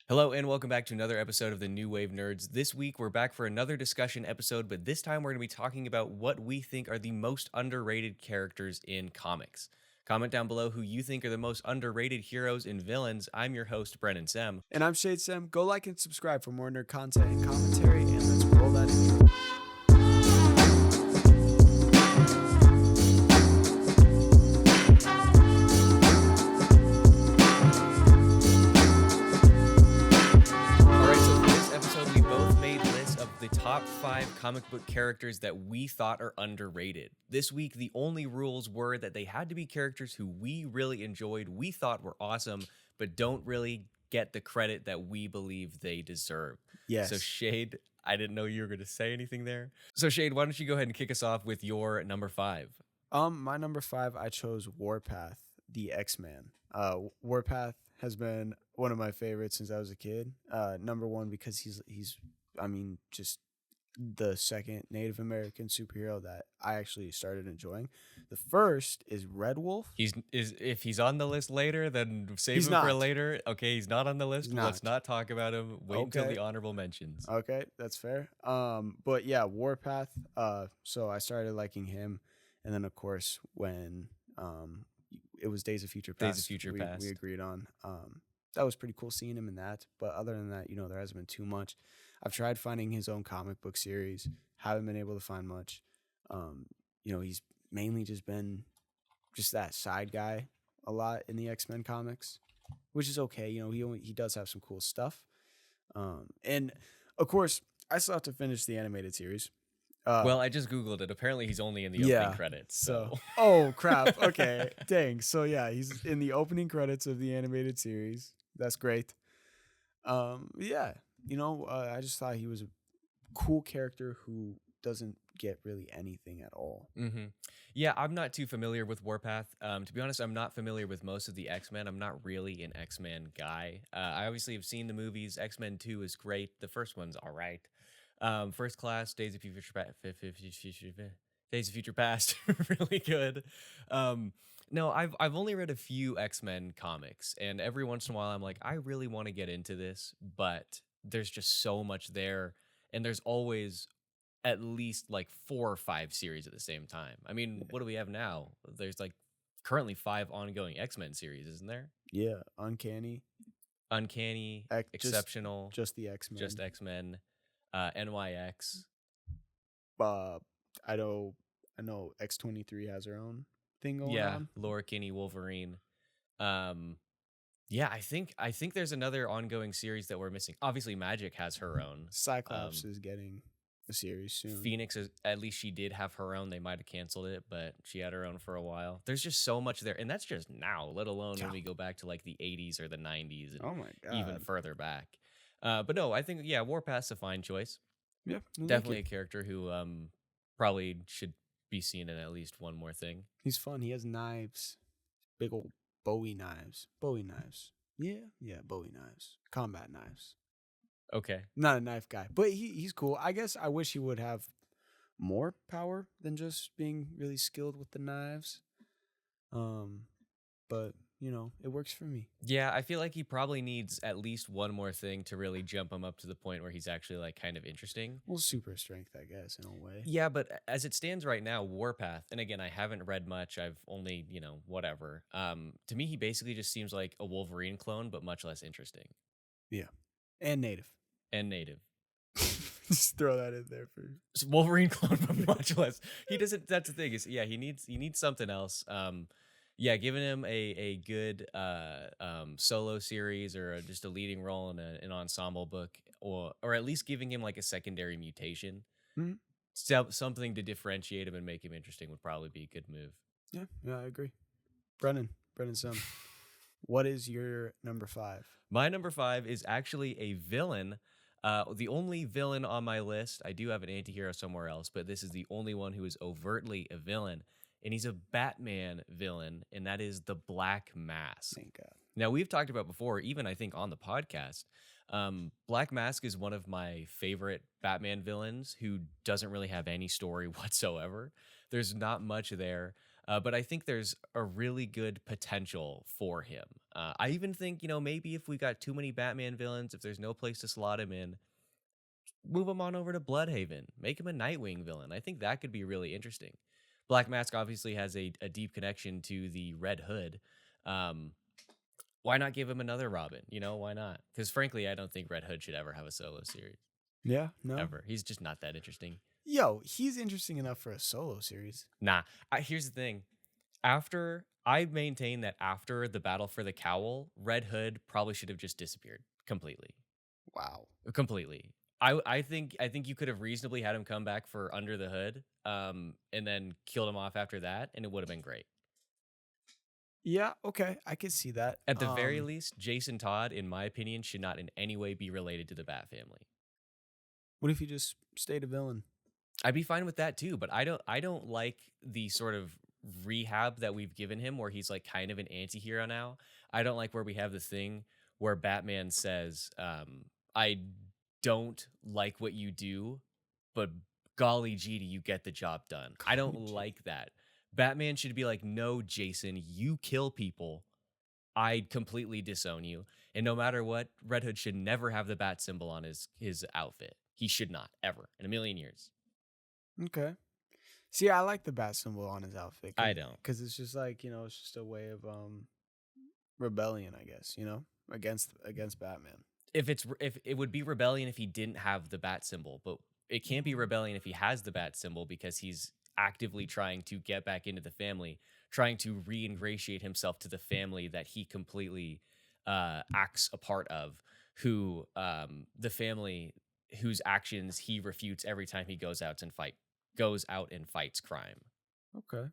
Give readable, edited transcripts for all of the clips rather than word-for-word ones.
Hello and welcome back to another episode of the New Wave Nerds. This week we're back for another discussion episode, but this time we're going to be talking about what we think are the most underrated characters in comics. Comment down below who you think are the most underrated heroes and villains. I'm your host, Brennan Sem. And I'm Shade Sam. Go like and subscribe for more nerd content and commentary, and let's roll that intro. Alright, so for this episode, we both made lists of the top 5 comic book characters that we thought are underrated. This week, the only rules were that they had to be characters who we really enjoyed, we thought were awesome, but don't really get the credit that we believe they deserve. Yes. So Shade, I didn't know you were going to say anything there. So Shade, why don't you go ahead and kick us off with your number 5? My number 5, I chose Warpath, the X-Man. Warpath has been one of my favorites since I was a kid. Number 1 because he's just the second Native American superhero that I actually started enjoying. The first is Red Wolf. If he's on the list later, then save He's him for not. later. Okay, he's not on the list. He's Let's not. not talk about him. Wait until Okay. the honorable mentions. Okay, that's fair. But yeah, Warpath. So I started liking him, and then of course when it was Days of Future Past, Days of Future we Past. agreed on. That was pretty cool seeing him in that. But other than that, there hasn't been too much. I've tried finding his own comic book series. Haven't been able to find much. He's mainly just been just that side guy a lot in the X-Men comics, which is okay. He does have some cool stuff. And of course, I still have to finish the animated series. Well, I just Googled it. Apparently, he's only in the opening credits. So, oh crap. Okay, dang. So yeah, he's in the opening credits of the animated series. That's great. Yeah, I just thought he was a cool character who doesn't get really anything at all. Yeah, I'm not too familiar with Warpath. To be honest, I'm not familiar with most of the X-Men. I'm not really an X-Men guy. I obviously have seen the movies. X-Men 2 is great. The first one's all right. First Class, Days of Future Past, really good. No, I've only read a few X-Men comics, and every once in a while I'm like, I really want to get into this, but there's just so much there, and there's always at least like 4 or 5 series at the same time. I mean, what do we have now? There's like currently 5 ongoing X-Men series, isn't there? Yeah, Uncanny, Exceptional, just the X-Men. just X-Men, NYX. I know X-23 has her own thing going on. Laura Kinney, Wolverine. Yeah, I think there's another ongoing series that we're missing. Obviously, Magic has her own. Cyclops is getting a series soon. Phoenix is, at least she did have her own. They might have canceled it, but she had her own for a while. There's just so much there, and that's just now. Let alone when we go back to like the 80s or the 90s, and oh my god, even further back. But no, I think Warpath's a fine choice. Yeah, Definitely a character who probably should be seen in at least one more thing. He's fun. He has knives, big old Bowie knives. Yeah, Bowie knives, combat knives. Okay, Not a knife guy, but he's cool. I guess I wish he would have more power than just being really skilled with the knives. But it works for me. yeah, I feel like he probably needs at least one more thing to really jump him up to the point where he's actually like kind of interesting. Well, super strength, I guess, in a way. Yeah, but as it stands right now, Warpath, and again, I haven't read much. I've only, whatever. To me, he basically just seems like a Wolverine clone, but much less interesting. Yeah, and native. Just throw that in there for Wolverine clone, but much less. He doesn't. That's the thing is, yeah, he needs something else. Yeah, giving him a good solo series or just a leading role in an ensemble book, or at least giving him like a secondary mutation. Mhm. Something to differentiate him and make him interesting would probably be a good move. Yeah, I agree. Brennan Sum. What is your number 5? My number 5 is actually a villain. The only villain on my list. I do have an anti-hero somewhere else, but this is the only one who is overtly a villain. And he's a Batman villain, and that is the Black Mask. Thank God. Now, we've talked about before, even I think on the podcast, Black Mask is one of my favorite Batman villains who doesn't really have any story whatsoever. There's not much there. But I think there's a really good potential for him. I even think, maybe if we got too many Batman villains, if there's no place to slot him in, move him on over to Bloodhaven. Make him a Nightwing villain. I think that could be really interesting. Black Mask obviously has a deep connection to the Red Hood. Um, why not give him another Robin? Why not? Because frankly, I don't think Red Hood should ever have a solo series. Yeah, no. Ever. He's just not that interesting. Yo, he's interesting enough for a solo series. Nah. Here's the thing. I maintain that after the battle for the cowl, Red Hood probably should have just disappeared completely. Wow. Completely. I think you could have reasonably had him come back for Under the Hood, and then killed him off after that, and it would have been great. Yeah, okay, I could see that. At the very least, Jason Todd, in my opinion, should not in any way be related to the Bat family. What if he just stayed a villain? I'd be fine with that too, but I don't like the sort of rehab that we've given him where he's like kind of an anti-hero now. I don't like where we have the thing where Batman says, I don't like what you do, but golly gee, do you get the job done. I don't like that. Batman should be like, no, Jason, you kill people. I completely disown you. And no matter what, Red Hood should never have the bat symbol on his outfit. He should not, ever, in a million years. Okay. See, I like the bat symbol on his outfit. I don't. Because it's just like, it's just a way of rebellion, I guess, against Batman. If it would be rebellion if he didn't have the bat symbol, but it can't be rebellion if he has the bat symbol because he's actively trying to get back into the family, trying to re-ingratiate himself to the family that he completely acts a part of, who the family whose actions he refutes every time he goes out and fights crime. Okay.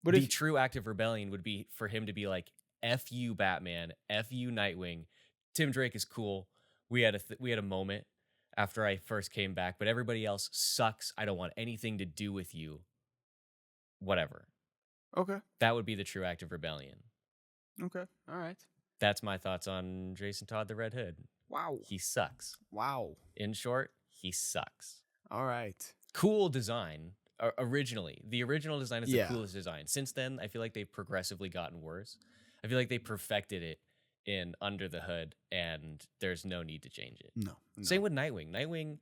But the true act of rebellion would be for him to be like, F you, Batman, F you, Nightwing. Tim Drake is cool. We had a moment after I first came back, but everybody else sucks. I don't want anything to do with you. Whatever. Okay. That would be the true act of rebellion. Okay. All right. That's my thoughts on Jason Todd the Red Hood. Wow. He sucks. Wow. In short, he sucks. All right. Cool design. Originally, the original design is the coolest design. Since then, I feel like they've progressively gotten worse. I feel like they perfected it in Under the Hood, and there's no need to change it. No. Same with Nightwing. Nightwing,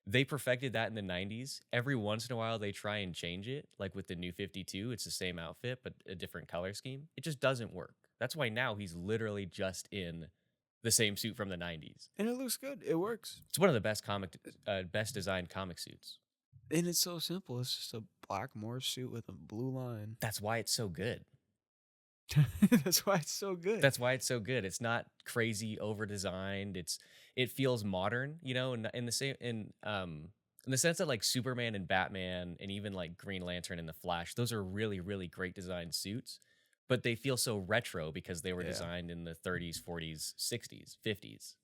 they perfected that in the 90s. Every once in a while, they try and change it. Like with the New 52, it's the same outfit, but a different color scheme. It just doesn't work. That's why now he's literally just in the same suit from the 90s. And it looks good. It works. It's one of the best designed comic suits. And it's so simple. It's just a black morph suit with a blue line. That's why it's so good. That's why it's so good. That's why it's so good. It's not crazy over designed. It feels modern, in the sense that like Superman and Batman and even like Green Lantern and the Flash, those are really, really great designed suits, but they feel so retro because they were designed in the 30s, 40s, 60s, 50s,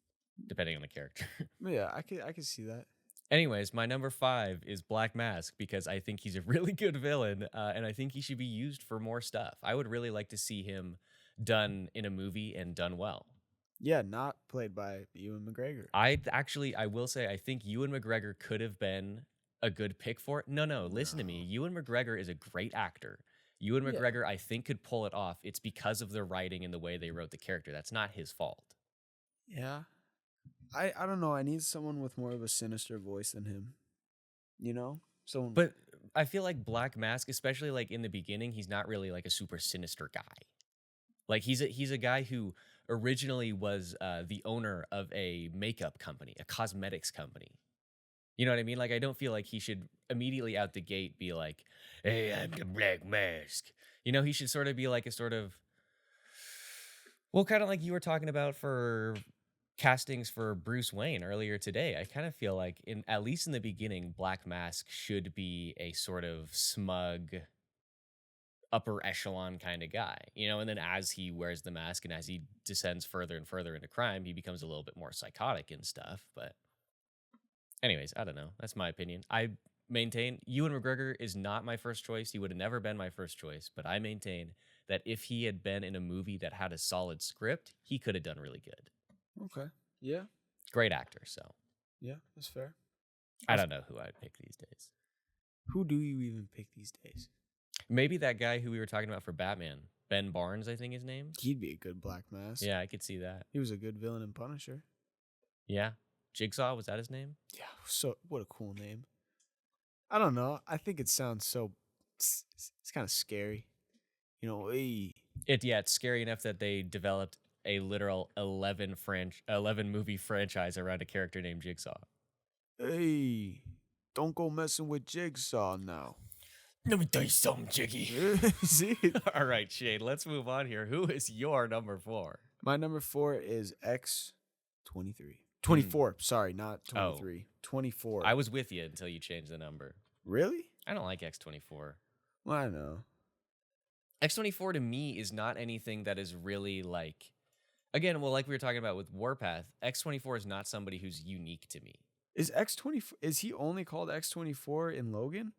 depending on the character. Yeah, I could see that. Anyways, my number 5 is Black Mask because I think he's a really good villain, and I think he should be used for more stuff. I would really like to see him done in a movie and done well. Yeah, not played by Ewan McGregor. I will say, I think Ewan McGregor could have been a good pick for it. No, listen to me. Ewan McGregor is a great actor. Ewan McGregor, I think, could pull it off. It's because of the writing and the way they wrote the character. That's not his fault. Yeah. I don't know. I need someone with more of a sinister voice than him. Someone. But I feel like Black Mask, especially like in the beginning, he's not really like a super sinister guy. Like he's a guy who originally was the owner of a makeup company, a cosmetics company. You know what I mean? Like I don't feel like he should immediately out the gate be like, "Hey, I'm the Black Mask." He should sort of be like a sort of, well, kind of like you were talking about for castings for Bruce Wayne earlier today. I kind of feel like at least in the beginning, Black Mask should be a sort of smug, upper echelon kind of guy, and then as he wears the mask and as he descends further and further into crime, he becomes a little bit more psychotic and stuff. But anyways, I don't know. That's my opinion. I maintain Ewan McGregor is not my first choice. He would have never been my first choice, but I maintain that if he had been in a movie that had a solid script, he could have done really good. Okay. Yeah. Great actor, so. Yeah, that's fair. I don't know who I'd pick these days. Who do you even pick these days? Maybe that guy who we were talking about for Batman, Ben Barnes, I think his name. He'd be a good Black Mask. Yeah, I could see that. He was a good villain in Punisher. Yeah. Jigsaw, was that his name? Yeah, so what a cool name. I don't know. I think it sounds so. It's kind of scary. You know, hey, It's scary enough that they developed a literal 11 movie franchise around a character named Jigsaw. hey, don't go messing with Jigsaw now. Let me tell you something, Jiggy. See? All right, Shayde, let's move on here. Who is your number 4? My number 4 is X-23. 24. Sorry, not 23. 24. I was with you until you changed the number. Really? I don't like X-24. Well, I know. X-24 to me is not anything that is really like, again, well, like we were talking about with Warpath, X-24 is not somebody who's unique to me. Is X-24, is he only called X-24 in Logan?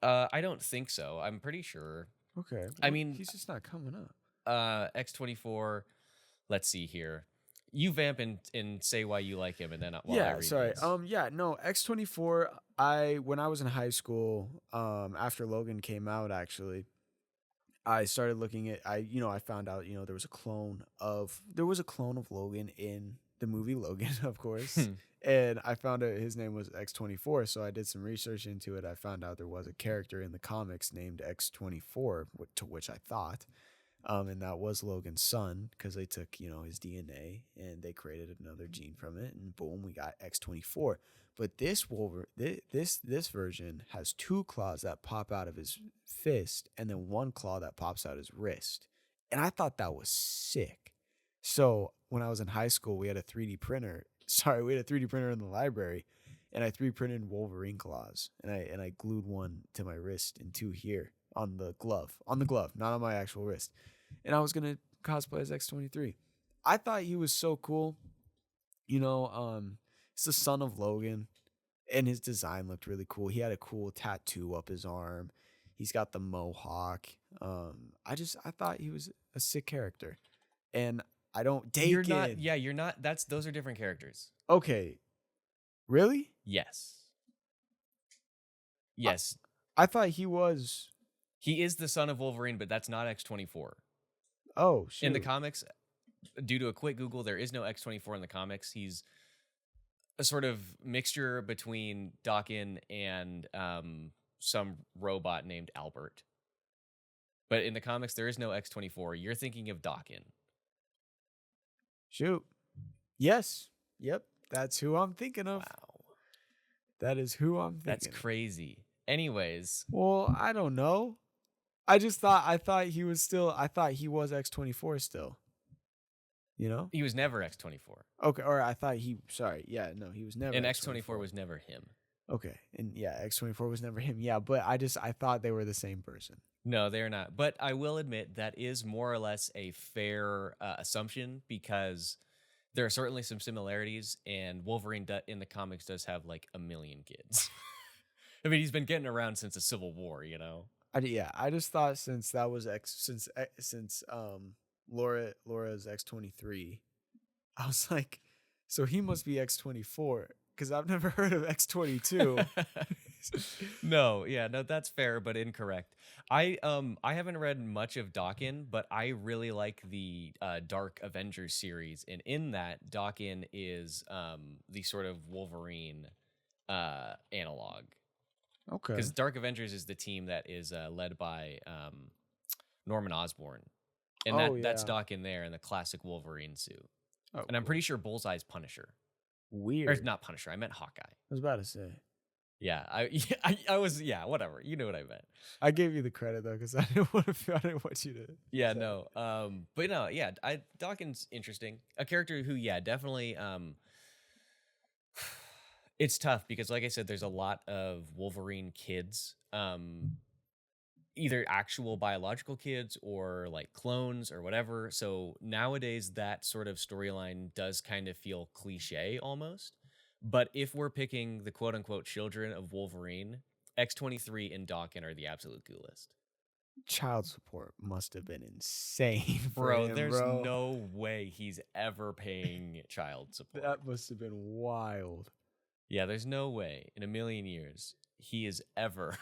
I don't think so. I'm pretty sure. Okay. Well, I mean, he's just not coming up. X-24, let's see here. You vamp and say why you like him, and then while I Yeah, read sorry. this. No, X-24, when I was in high school, after Logan came out, actually, I started looking at, I found out, there was a clone of Logan in the movie Logan, of course. And I found out his name was X-24, so I did some research into it. I found out there was a character in the comics named X-24, to which I thought, and that was Logan's son, because they took, his DNA and they created another gene from it, and boom, we got X-24. But this version has 2 claws that pop out of his fist, and then 1 claw that pops out his wrist, and I thought that was sick. So when I was in high school, we had a 3D printer. We had a 3D printer in the library, and I 3D printed Wolverine claws, and I glued 1 to my wrist and 2 here on the glove, not on my actual wrist. And I was gonna cosplay as X-23. I thought he was so cool. He's the son of Logan, and his design looked really cool. He had a cool tattoo up his arm. He's got the mohawk. I thought he was a sick character, and I don't take You're it. not. Yeah, you're not. Those are different characters. Okay, really? Yes. Yes. I thought he was. He is the son of Wolverine, but that's not X-24. Oh, shoot. In the comics, due to a quick Google, there is no X-24 in the comics. He's a sort of mixture between Daken and some robot named Albert. But in the comics, there is no X-24. You're thinking of Daken. Shoot. Yes. Yep. That's who I'm thinking of. Wow. That is who I'm thinking. That's crazy. Anyways. Well, I don't know. I thought he was X-24 still. He was never X-24. Okay, or I thought he was never. And X-24 was never him. Okay. And yeah, X-24 was never him. Yeah, but I thought they were the same person. No, they're not. But I will admit that is more or less a fair assumption, because there are certainly some similarities, and Wolverine in the comics does have like a million kids. I mean, he's been getting around since the Civil War, I just thought since that was Laura's X-23, I was like, so he must be X-24, because I've never heard of X-22. No, that's fair, but incorrect. I haven't read much of Daken, but I really like the Dark Avengers series, and in that, Daken is the sort of Wolverine analog. Okay. Because Dark Avengers is the team that is led by Norman Osborn, and that's Daken there in the classic Wolverine suit. Oh, and I'm pretty sure Bullseye's Punisher. Weird. Or not Punisher. I meant Hawkeye. I was about to say. Yeah, I was. Yeah, whatever. You know what I meant. I gave you the credit though, because I didn't want you to. Yeah, no. But no, yeah. Daken's interesting. A character who, definitely. It's tough because, like I said, there's a lot of Wolverine kids. Either actual biological kids or like clones or whatever. So nowadays, that sort of storyline does kind of feel cliche almost. But if we're picking the quote unquote children of Wolverine, X-23 and Daken are the absolute coolest. Child support must have been insane, There's no way he's ever paying child support. That must have been wild. Yeah, there's no way in a million years. he is ever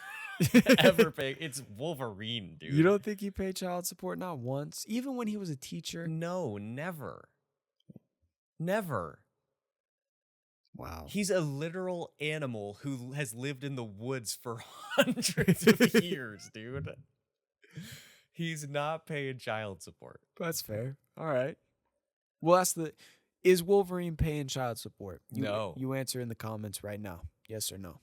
ever paying. It's Wolverine, dude. You don't think he paid child support? Not once, even when he was a teacher. No, never. Never. Wow. He's a literal animal who has lived in the woods for hundreds of years, dude. He's not paying child support. That's fair. All right. Well, is Wolverine paying child support? No. You answer in the comments right now. Yes or no.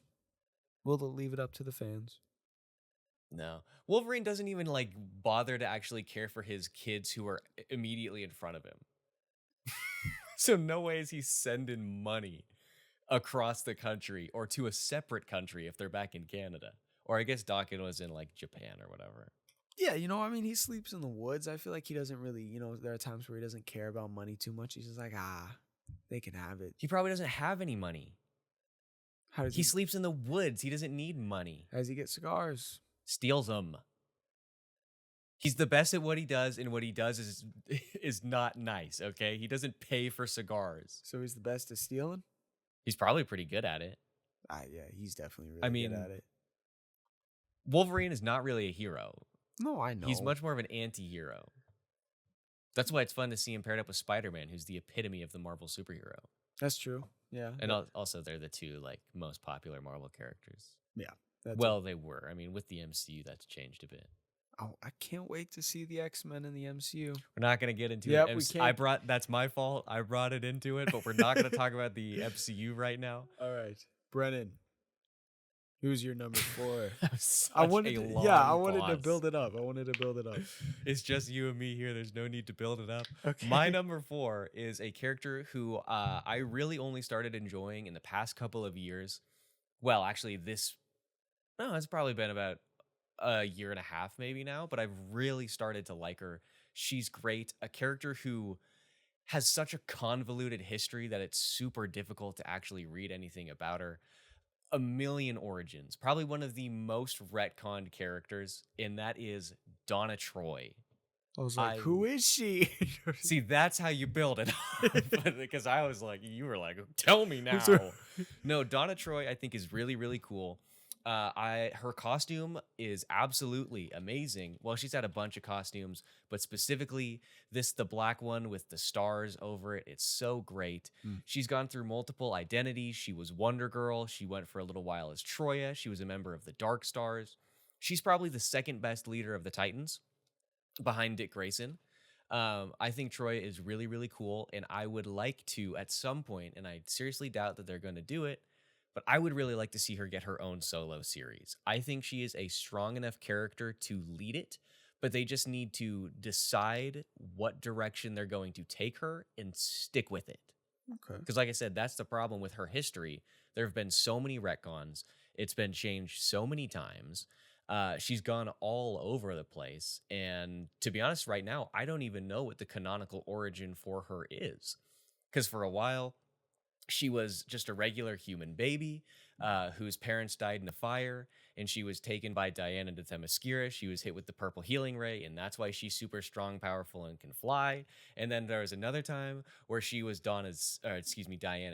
We'll leave it up to the fans. No. Wolverine doesn't even like bother to actually care for his kids who are immediately in front of him. So no way is he sending money across the country or to a separate country if they're back in Canada. Or I guess Dawkins was in like Japan or whatever. Yeah, I mean, he sleeps in the woods. I feel like he doesn't really, there are times where he doesn't care about money too much. He's just like, they can have it. He probably doesn't have any money. How does He sleeps in the woods. He doesn't need money. How does he get cigars? Steals them. He's the best at what he does, and what he does is not nice, okay? He doesn't pay for cigars. So he's the best at stealing? He's probably pretty good at it. Yeah, he's definitely really good at it. Wolverine is not really a hero. No, I know. He's much more of an anti-hero. That's why it's fun to see him paired up with Spider-Man, who's the epitome of the Marvel superhero. That's true. Yeah. And also, they're the two like most popular Marvel characters. Yeah. They were. I mean, with the MCU, that's changed a bit. Oh, I can't wait to see the X-Men in the MCU. We're not going to get into it. We can't. That's my fault. I brought it into it, but we're not going to talk about the MCU right now. All right. Brennan, who's your number 4? I wanted to build it up. It's just you and me here. There's no need to build it up. Okay. My number 4 is a character who I really only started enjoying in the past couple of years. Well, actually, it's probably been about a year and a half maybe now, but I've really started to like her. She's great. A character who has such a convoluted history that it's super difficult to actually read anything about her. A million origins. Probably one of the most retconned characters, and that is Donna Troy. I was like, who is she? See, that's how you build it. Because I was like, you were like, tell me now. No, Donna Troy I think is really, really cool. Her costume is absolutely amazing. Well, she's had a bunch of costumes, but specifically the black one with the stars over it. It's so great. She's gone through multiple identities. She was Wonder Girl. She went for a little while as Troya. She was a member of the Dark Stars. She's probably the second best leader of the Titans behind Dick Grayson. I think Troy is really, really cool, and I would like to at some point, and I seriously doubt that they're going to do it, but I would really like to see her get her own solo series. I think she is a strong enough character to lead it, but they just need to decide what direction they're going to take her and stick with it. Okay. Because like I said, that's the problem with her history. There have been so many retcons. It's been changed so many times. She's gone all over the place. And to be honest, right now, I don't even know what the canonical origin for her is. Because for a while, she was just a regular human baby whose parents died in a fire, and she was taken by Diana to Themyscira. She was hit with the purple healing ray, and that's why she's super strong, powerful, and can fly. And then there was another time where she was Diana's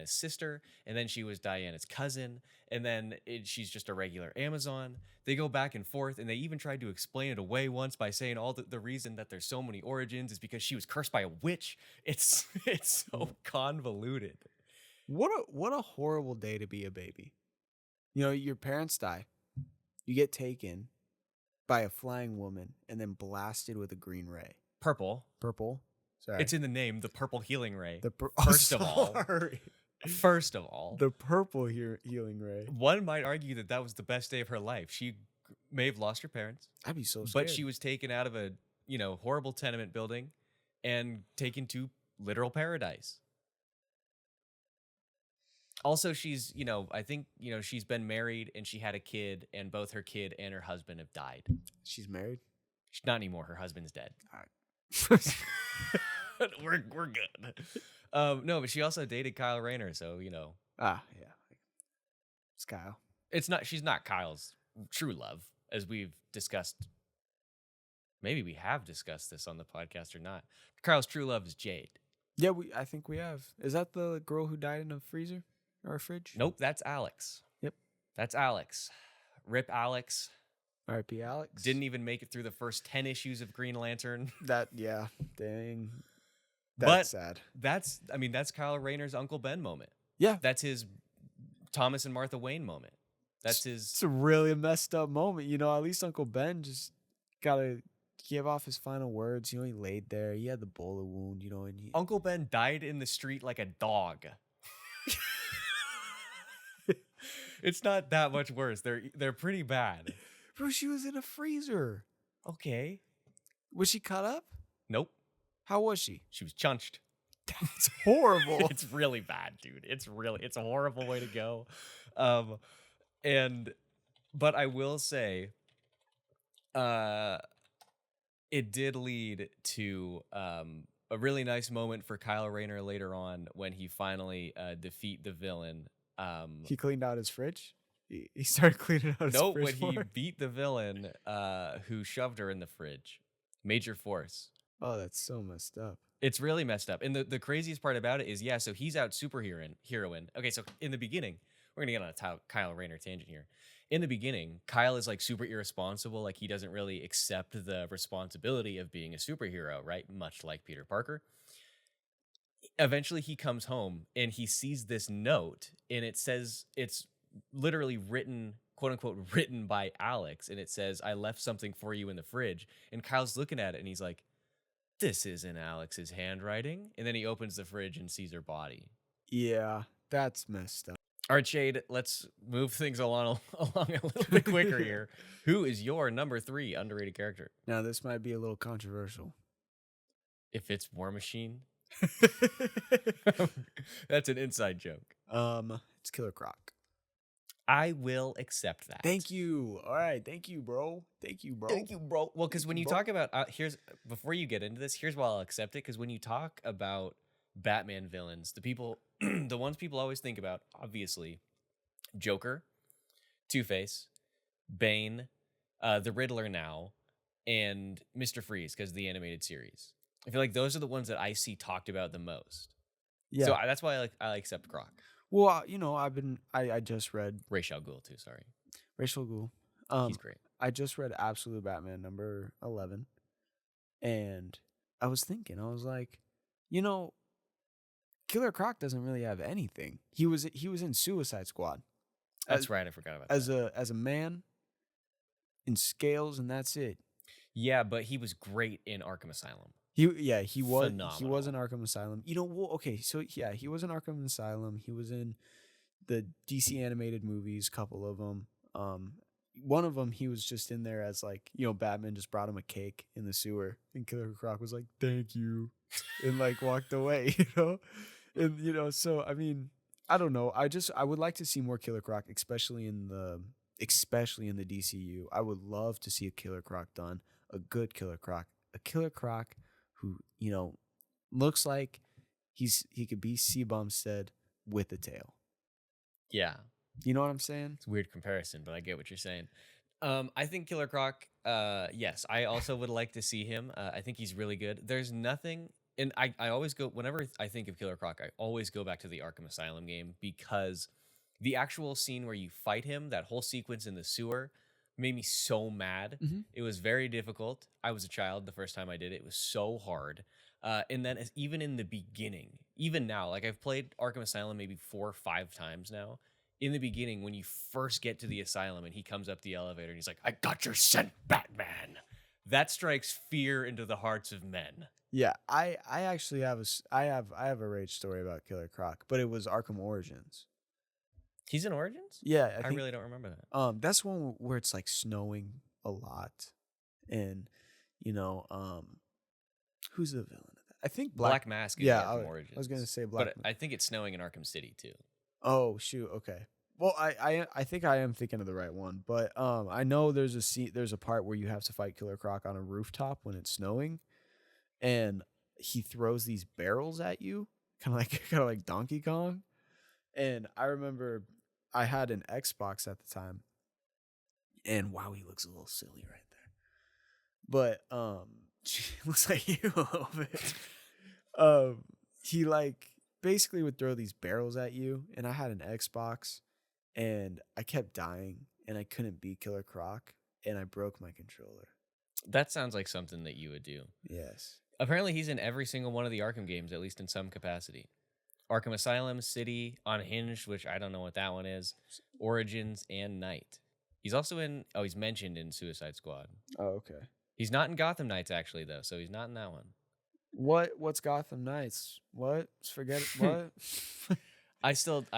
sister, and then she was Diana's cousin, and then she's just a regular Amazon. They go back and forth, and they even tried to explain it away once by saying all the reason that there's so many origins is because she was cursed by a witch. It's so convoluted. What a horrible day to be a baby. Your parents die. You get taken by a flying woman and then blasted with a green ray. Purple. Sorry. It's in the name, the purple healing ray. First of all. The purple healing ray. One might argue that was the best day of her life. She may have lost her parents. I'd be so scared. But she was taken out of a, horrible tenement building and taken to literal paradise. Also, she's, I think, she's been married and she had a kid, and both her kid and her husband have died. She's married? Not anymore. Her husband's dead. All right. We're good. No, but she also dated Kyle Rayner, so, yeah. It's Kyle. She's not Kyle's true love, as we've discussed. Maybe we have discussed this on the podcast or not. Kyle's true love is Jade. Yeah, I think we have. Is that the girl who died in a freezer or a fridge? Nope, that's Alex. Yep. That's Alex. Rip Alex. R.I.P. Alex. Didn't even make it through the first 10 issues of Green Lantern. Yeah, dang. But That's sad. that's Kyle Rayner's Uncle Ben moment. Yeah. That's his Thomas and Martha Wayne moment. That's his. It's a really messed up moment. At least Uncle Ben just got to give off his final words. He laid there. He had the bullet wound, and Uncle Ben died in the street like a dog. It's not that much worse. They're pretty bad. Bro, she was in a freezer. Okay. Was she cut up? Nope. How was she? She was chunched. That's horrible. It's really bad, dude. It's a horrible way to go. But I will say, it did lead to a really nice moment for Kyle Rayner later on when he finally defeat the villain. He cleaned out his fridge? He started cleaning out his Nope, fridge. when he beat the villain who shoved her in the fridge. Major Force. Oh, that's so messed up. It's really messed up. And the craziest part about it is, so he's out heroine. Okay, so in the beginning, we're going to get on a Kyle Rayner tangent here. In the beginning, Kyle is like super irresponsible. Like he doesn't really accept the responsibility of being a superhero, right? Much like Peter Parker. Eventually he comes home and he sees this note and it says, it's literally written, quote unquote, written by Alex. And it says, I left something for you in the fridge. And Kyle's looking at it and he's like, this isn't Alex's handwriting. And then he opens the fridge and sees her body. Yeah, that's messed up. All right, Shayde, let's move things along a little bit quicker here. Who is your number 3 underrated character? Now, this might be a little controversial. If it's War Machine, that's an inside joke. It's Killer Croc. I will accept that. Thank you. All right, thank you, bro. Thank you, bro. Well, because when you talk about before you get into this, here's why I'll accept it. Because when you talk about Batman villains, the ones people always think about, obviously, Joker, Two-Face, Bane, the Riddler now, and Mr. Freeze because of the animated series. I feel like those are the ones that I see talked about the most. Yeah. So that's why I accept Croc. Well, I just read Ra's al Ghul too. Sorry, Ra's al Ghul. He's great. I just read Absolute Batman number 11, and I was thinking, I was like, Killer Croc doesn't really have anything. He was in Suicide Squad. That's right. I forgot about that. As a man in scales, and that's it. Yeah, but he was great in Arkham Asylum. He was phenomenal. He was in Arkham Asylum. Okay, so yeah, he was in Arkham Asylum. He was in the DC animated movies, couple of them. One of them, he was just in there as like, Batman just brought him a cake in the sewer, and Killer Croc was like, "Thank you," and like walked away, and so I mean, I don't know. I would like to see more Killer Croc, especially in the DCU. I would love to see a Killer Croc done, a good Killer Croc, a Killer Croc who looks like he could be C. Bumstead with a tail. Yeah. You know what I'm saying? It's a weird comparison, but I get what you're saying. I think Killer Croc, yes, I also would like to see him. I think he's really good. There's nothing, and I always go, whenever I think of Killer Croc, I always go back to the Arkham Asylum game because the actual scene where you fight him, that whole sequence in the sewer, made me so mad. Mm-hmm. It was very difficult. I was a child the first time I did it. It was so hard. And then even in the beginning, even now, like I've played Arkham Asylum maybe 4 or 5 times now. In the beginning, when you first get to the asylum and he comes up the elevator and he's like, "I got your scent, Batman." That strikes fear into the hearts of men. Yeah, I actually have a rage story about Killer Croc, but it was Arkham Origins. He's in Origins? Yeah, I really don't remember that. That's one where it's like snowing a lot, and who's the villain of that? I think Black Mask is Arkham Origins. I was gonna say Black, but I think it's snowing in Arkham City too. Oh shoot, okay. Well, I think I am thinking of the right one, but I know there's a part where you have to fight Killer Croc on a rooftop when it's snowing, and he throws these barrels at you, kind of like Donkey Kong. And I remember I had an Xbox at the time, and wow, he looks a little silly right there. But looks like you a little bit. He like basically would throw these barrels at you, and I had an Xbox, and I kept dying, and I couldn't beat Killer Croc, and I broke my controller. That sounds like something that you would do. Yes. Apparently, he's in every single one of the Arkham games, at least in some capacity. Arkham Asylum, City, Unhinged, which I don't know what that one is, Origins, and Night. He's also in, he's mentioned in Suicide Squad. Oh, okay. He's not in Gotham Knights, actually, though, so he's not in that one. What's Gotham Knights? What? Forget it. What? I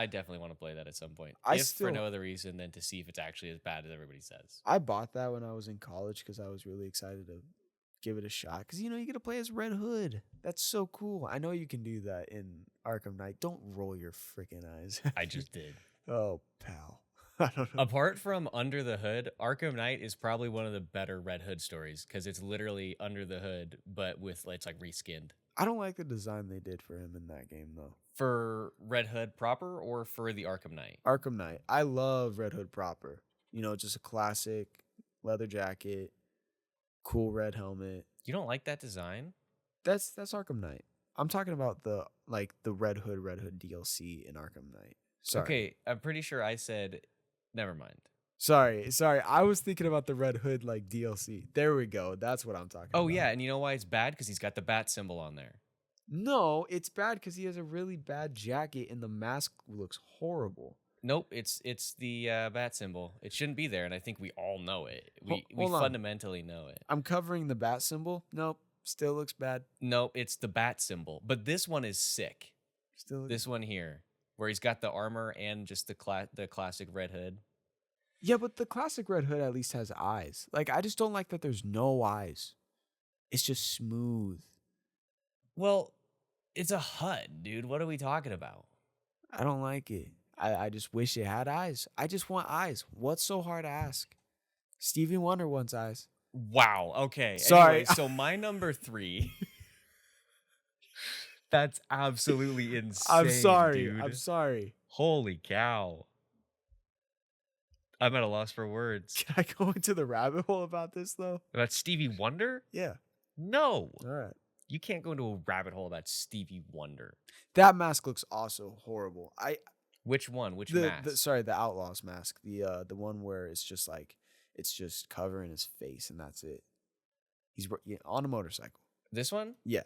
definitely want to play that at some point. For no other reason than to see if it's actually as bad as everybody says. I bought that when I was in college because I was really excited to give it a shot. Because, you get to play as Red Hood. That's so cool. I know you can do that in Arkham Knight. Don't roll your freaking eyes. I just did. Oh, pal. I don't know. Apart from Under the Hood, Arkham Knight is probably one of the better Red Hood stories because it's literally Under the Hood, but it's like reskinned. I don't like the design they did for him in that game, though. For Red Hood proper or for the Arkham Knight? Arkham Knight. I love Red Hood proper. Just a classic leather jacket, cool red helmet. You don't like that design? That's Arkham Knight. I'm talking about the Red Hood DLC in Arkham Knight. Sorry. Okay, I'm pretty sure I said never mind. Sorry. I was thinking about the Red Hood DLC. There we go. That's what I'm talking about. Oh yeah, and you know why it's bad? Because he's got the bat symbol on there. No, it's bad because he has a really bad jacket and the mask looks horrible. Nope, it's the bat symbol. It shouldn't be there, and I think we all know it. We fundamentally know it. I'm covering the bat symbol. Nope, still looks bad. Nope, it's the bat symbol. But this one is sick. This one here, where he's got the armor and just the classic Red Hood. Yeah, but the classic Red Hood at least has eyes. Like, I just don't like that there's no eyes. It's just smooth. Well, it's a HUD, dude. What are we talking about? I don't like it. I just wish it had eyes. I just want eyes. What's so hard to ask? Stevie Wonder wants eyes. Wow. Okay. Sorry. Anyway, so my number 3. That's absolutely insane. I'm sorry. Dude. I'm sorry. Holy cow. I'm at a loss for words. Can I go into the rabbit hole about this, though? About Stevie Wonder? Yeah. No. All right. You can't go into a rabbit hole about Stevie Wonder. That mask looks also horrible. Which one? Which mask? The Outlaws mask. The one where it's just covering his face and that's it. He's on a motorcycle. This one? Yeah.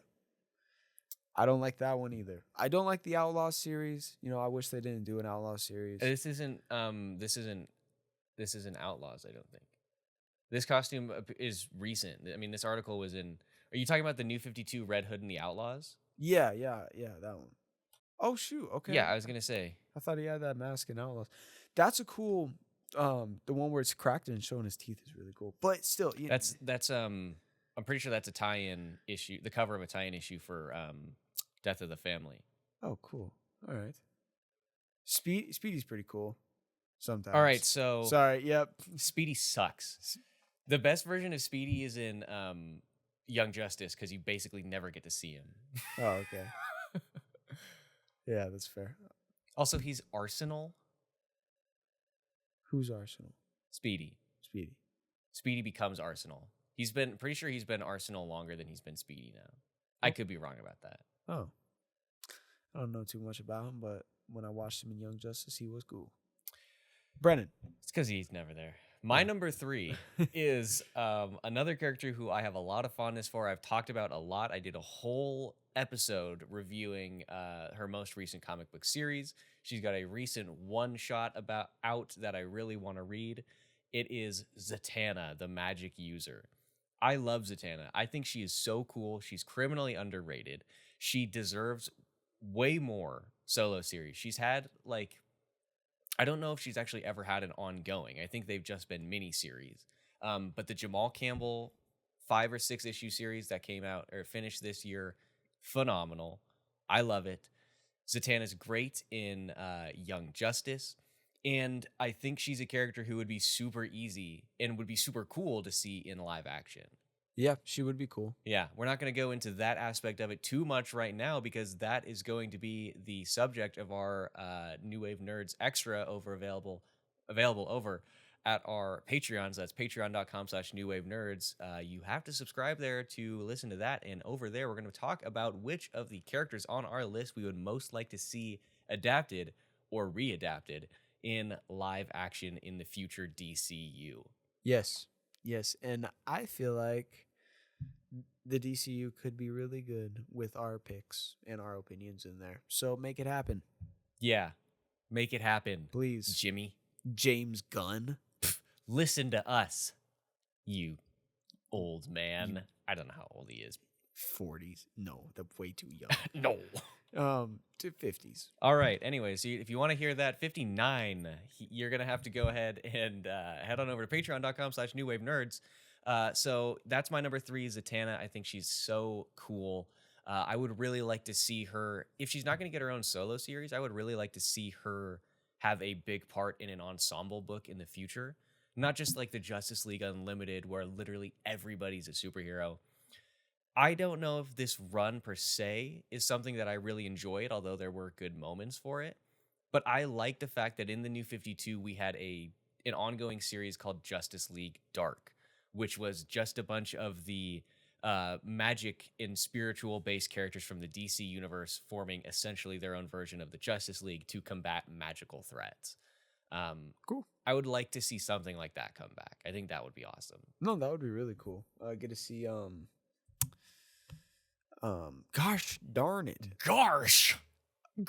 I don't like that one either. I don't like the Outlaws series. I wish they didn't do an Outlaws series. This isn't Outlaws, I don't think. This costume is recent. I mean, this article was in. Are you talking about the New 52 Red Hood and the Outlaws? Yeah, that one. Oh shoot, okay. Yeah, I was gonna say. I thought he had that mask in Outlaws. That's a cool. The one where it's cracked and showing his teeth is really cool. But still, that's I'm pretty sure that's a tie-in issue. The cover of a tie-in issue for Death of the Family. Oh, cool. All right. Speedy's pretty cool. Sometimes. All right, so sorry. Yep. Speedy sucks. The best version of Speedy is in Young Justice because you basically never get to see him. Oh, okay. Yeah, that's fair. Also, he's Arsenal. Who's Arsenal? Speedy. Speedy becomes Arsenal. Pretty sure he's been Arsenal longer than he's been Speedy now. I could be wrong about that. Oh. I don't know too much about him, but when I watched him in Young Justice, he was cool. Brennan. It's because he's never there. My number 3 is another character who I have a lot of fondness for. I've talked about a lot. I did a whole episode reviewing her most recent comic book series. She's got a recent one-shot out that I really want to read. It is Zatanna, the magic user. I love Zatanna. I think she is so cool. She's criminally underrated. She deserves way more solo series. She's had I don't know if she's actually ever had an ongoing. I think they've just been miniseries. But the Jamal Campbell 5 or 6 issue series that came out or finished this year, phenomenal. I love it. Zatanna's great in Young Justice. And I think she's a character who would be super easy and would be super cool to see in live action. Yeah, she would be cool. Yeah, we're not going to go into that aspect of it too much right now because that is going to be the subject of our New Wave Nerds Extra available over at our Patreons. That's patreon.com/New Wave Nerds. You have to subscribe there to listen to that. And over there, we're going to talk about which of the characters on our list we would most like to see adapted or readapted in live action in the future DCU. Yes. Yes. And I feel like the DCU could be really good with our picks and our opinions in there. So make it happen. Yeah, make it happen, Please. Jimmy. James Gunn. Listen to us, you old man. I don't know how old he is. 40s. No, that's way too young. No. To 50s. All right. Anyways, if you want to hear that 59, you're going to have to go ahead and head on over to patreon.com/newwavenerds. So that's my number 3, Zatanna. I think she's so cool. I would really like to see her, if she's not going to get her own solo series, I would really like to see her have a big part in an ensemble book in the future. Not just like the Justice League Unlimited, where literally everybody's a superhero. I don't know if this run per se is something that I really enjoyed, although there were good moments for it. But I like the fact that in the New 52, we had an ongoing series called Justice League Dark, which was just a bunch of the magic and spiritual based characters from the DC universe forming essentially their own version of the Justice League to combat magical threats. Cool. I would like to see something like that come back. I think that would be awesome. No, that would be really cool. Get to see gosh darn it. Gosh. I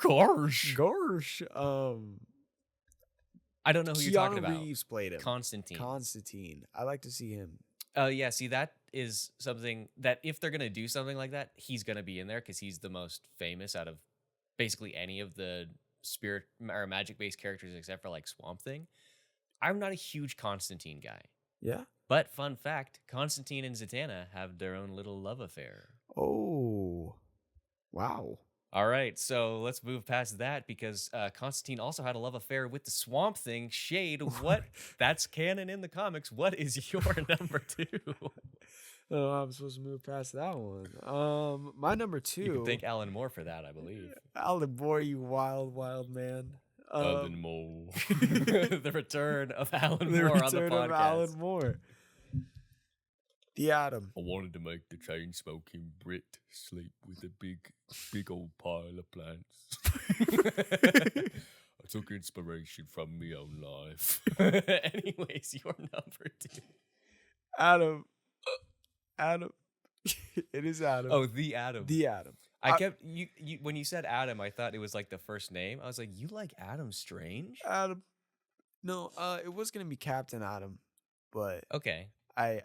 don't know who you're talking about. Keanu Reeves played him. Constantine. I like to see him. Yeah, see, that is something that if they're going to do something like that, he's going to be in there because he's the most famous out of basically any of the spirit or magic-based characters except for like Swamp Thing. I'm not a huge Constantine guy. Yeah? But fun fact, Constantine and Zatanna have their own little love affair. Oh. Wow. All right, so let's move past that because Constantine also had a love affair with the Swamp Thing. Shayde, what? That's canon in the comics. What is your number 2? Oh, I'm supposed to move past that one. My number 2. You can thank Alan Moore for that, I believe. Alan Moore, you wild, wild man. Alan Moore. The return of Alan Moore on the podcast. The return of Alan Moore. The Atom. I wanted to make the chain-smoking Brit sleep with a big old pile of plants. I took inspiration from my own life. Anyways, your number 2. Adam. It is Adam. Oh, the Atom. The Atom. I kept you when you said Adam, I thought it was like the first name. I was like, you like Adam Strange? Adam. No, it was gonna be Captain Atom, but okay. I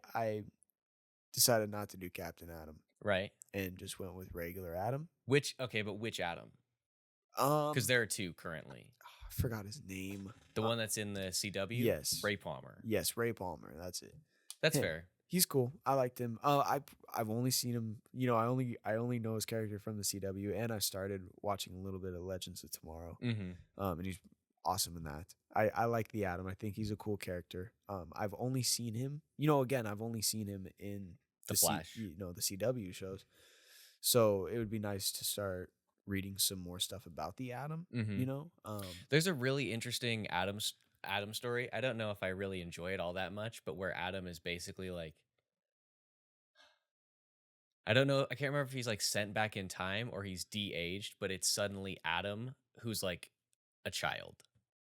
decided not to do Captain Atom. Right. And just went with regular Adam. Which Adam? Because there are 2 currently. I forgot his name. The one that's in the CW? Yes. Ray Palmer. Yes, Ray Palmer. That's it. That's fair. He's cool. I liked him. I've only seen him. You know, I only know his character from the CW, and I started watching a little bit of Legends of Tomorrow. Mm-hmm. And he's awesome in that. I like the Atom. I think he's a cool character. I've only seen him. You know, again, I've only seen him in the Flash. The CW shows. So it would be nice to start reading some more stuff about the Atom. Mm-hmm. You know, there's a really interesting Atom story. I don't know if I really enjoy it all that much, but where Adam is basically like, I don't know, I can't remember if he's like sent back in time or he's de-aged, but it's suddenly Adam who's like a child.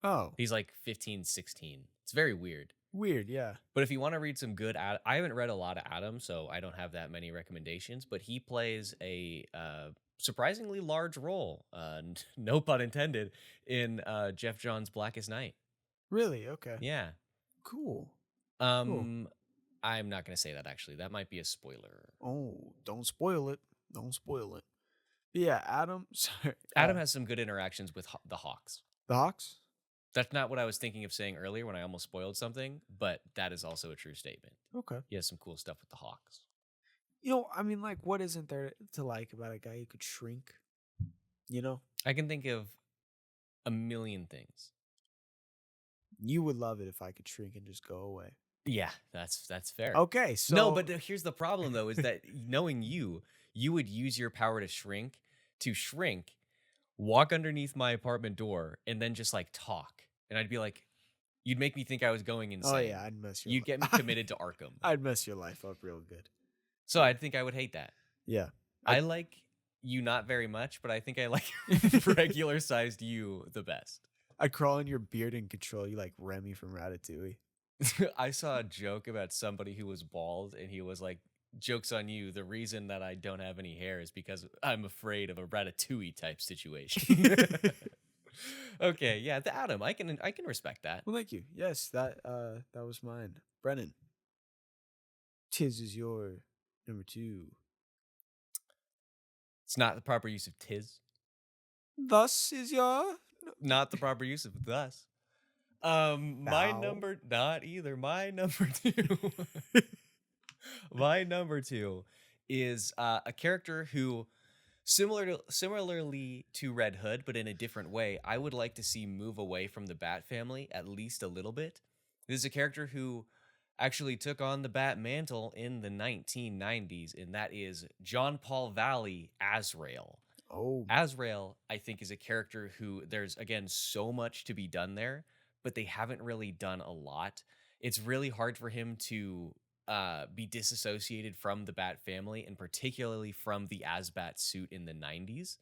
Oh. He's like 15, 16. It's very weird. Weird, yeah. But if you want to read some good Adam, I haven't read a lot of Adam, so I don't have that many recommendations, but he plays a surprisingly large role, no pun intended, in Jeff Johns' Blackest Night. Really? Okay. Yeah. Cool. Cool. I'm not going to say that, actually. That might be a spoiler. Oh, don't spoil it. Don't spoil it. But yeah, Adam. Sorry. Adam has some good interactions with the Hawks. The Hawks? That's not what I was thinking of saying earlier when I almost spoiled something, but that is also a true statement. Okay. He has some cool stuff with the Hawks. You know, I mean, like, what isn't there to like about a guy who could shrink? You know? I can think of a million things. You would love it if I could shrink and just go away. Yeah, that's fair. Okay, so... No, but here's the problem, though, is that knowing you would use your power to shrink, walk underneath my apartment door, and then just, like, talk. And I'd be like, you'd make me think I was going insane. Oh, yeah, I'd mess your You'd get me committed to Arkham. I'd mess your life up real good. So I'd think I would hate that. Yeah. I like you not very much, but I think I like regular-sized you the best. I'd crawl in your beard and control you like Remy from Ratatouille. I saw a joke about somebody who was bald, and he was like, "Joke's on you. The reason that I don't have any hair is because I'm afraid of a Ratatouille type situation." Okay, yeah, the Atom. I can respect that. Well, thank you. Yes, that was mine. Brennan, tis is your number 2. It's not the proper use of "tis." Thus is your Not the proper use of "thus." My thou. number, not either. My number two. My number two is a character who, similarly to Red Hood, but in a different way, I would like to see move away from the Bat family at least a little bit. This is a character who actually took on the Bat mantle in the 1990s, and that is John Paul Valley Azrael. Oh, Azrael, I think, is a character who there's again so much to be done there, but they haven't really done a lot. It's really hard for him to be disassociated from the Bat family, and particularly from the Asbat suit in the 90s,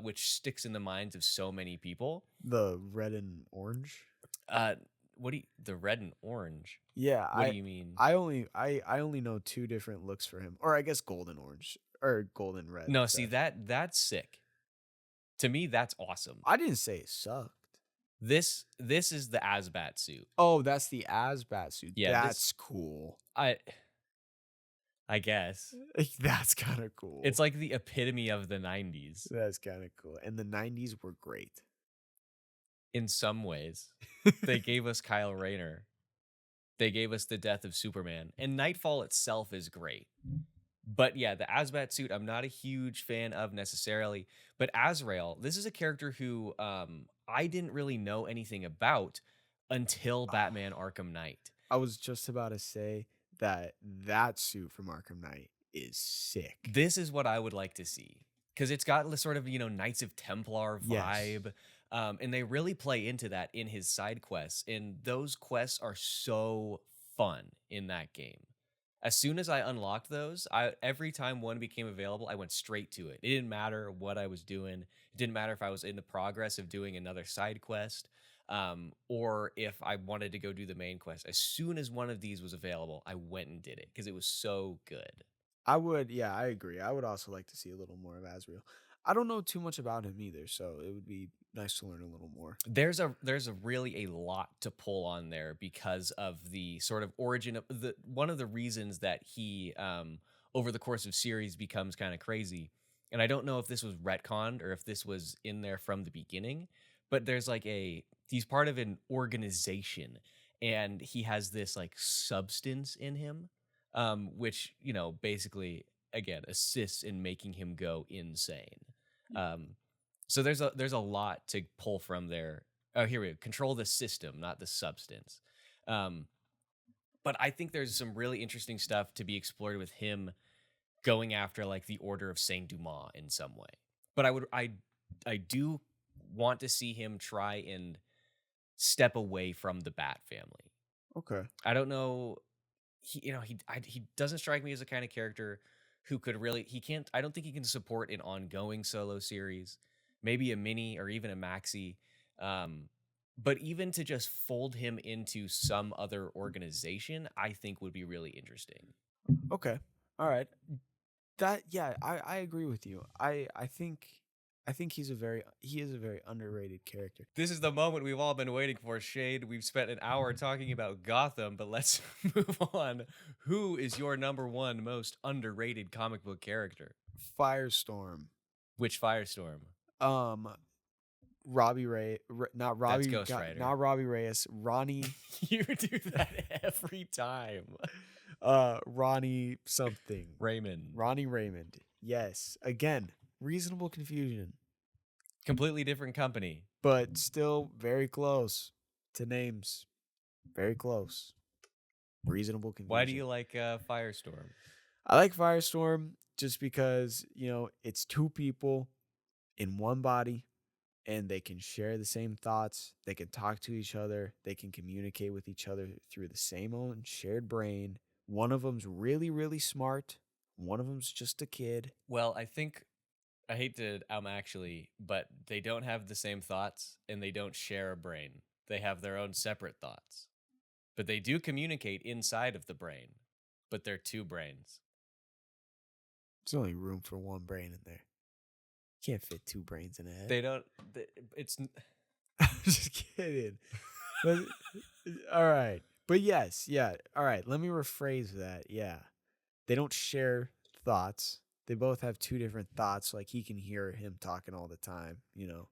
which sticks in the minds of so many people. the red and orange. Uh, the red and orange? Yeah, What do you mean? I only know 2 different looks for him, or I guess golden orange or golden red. No, see that's sick. To me, that's awesome. I didn't say it sucked. This is the Asbat suit. Oh, that's the Asbat suit. Yeah, That's cool. I guess. That's kind of cool. It's like the epitome of the 90s That's kind of cool. And the 90s were great. in some ways. They gave us Kyle Rayner. They gave us the death of Superman. And Nightfall itself is great. But yeah, the Asbat suit, I'm not a huge fan of necessarily. But Azrael, this is a character who I didn't really know anything about until Batman Arkham Knight. I was just about to say that suit from Arkham Knight is sick. This is what I would like to see. Because it's got this sort of, Knights of Templar Yes. vibe. And they really play into that in his side quests. And those quests are so fun in that game. As soon as I unlocked those, every time one became available, I went straight to it. It didn't matter what I was doing. It didn't matter if I was in the progress of doing another side quest, or if I wanted to go do the main quest. As soon as one of these was available, I went and did it because it was so good. Yeah, I agree. I would also like to see a little more of Azrael. I don't know too much about him either, so it would be nice to learn a little more. There's a really a lot to pull on there because of the sort of origin of one of the reasons that he over the course of series becomes kind of crazy. And I don't know if this was retconned or if this was in there from the beginning, but there's like he's part of an organization, and he has this like substance in him, which, basically again assists in making him go insane. So there's a lot to pull from there. Oh, here we go. Control the system, not the substance. But I think there's some really interesting stuff to be explored with him going after like the Order of Saint Dumas in some way. But I do want to see him try and step away from the Bat family. Okay. I don't know. He doesn't strike me as a kind of character who could really. I don't think he can support an ongoing solo series. Maybe a mini or even a maxi. But even to just fold him into some other organization, I think would be really interesting. Okay. All right. I agree with you. I think he is a very underrated character. This is the moment we've all been waiting for, Shade. We've spent an hour talking about Gotham, but let's move on. Who is your number one most underrated comic book character? Firestorm. Which Firestorm? Robbie Ray, not Robbie, That's Ghost Rider. not Robbie Reyes, Ronnie. You do that every time. Ronnie something. Raymond. Ronnie Raymond. Yes. Again, reasonable confusion, Completely different company. but still very close to names. Very close. Reasonable confusion. Why do you like Firestorm? I like Firestorm just because, it's 2 people in one body, and they can share the same thoughts. They can talk to each other. They can communicate with each other through the same own shared brain. One of them's really, really smart. One of them's just a kid. Well, I think I hate to actually, but they don't have the same thoughts and they don't share a brain. They have their own separate thoughts. But they do communicate inside of the brain. But they're two brains. There's only room for one brain in there. Can't fit two brains in a head. They don't it's I'm just kidding. But, all right. But yes, yeah. All right. Let me rephrase that. Yeah. They don't share thoughts. They both have two different thoughts. Like he can hear him talking all the time, you know.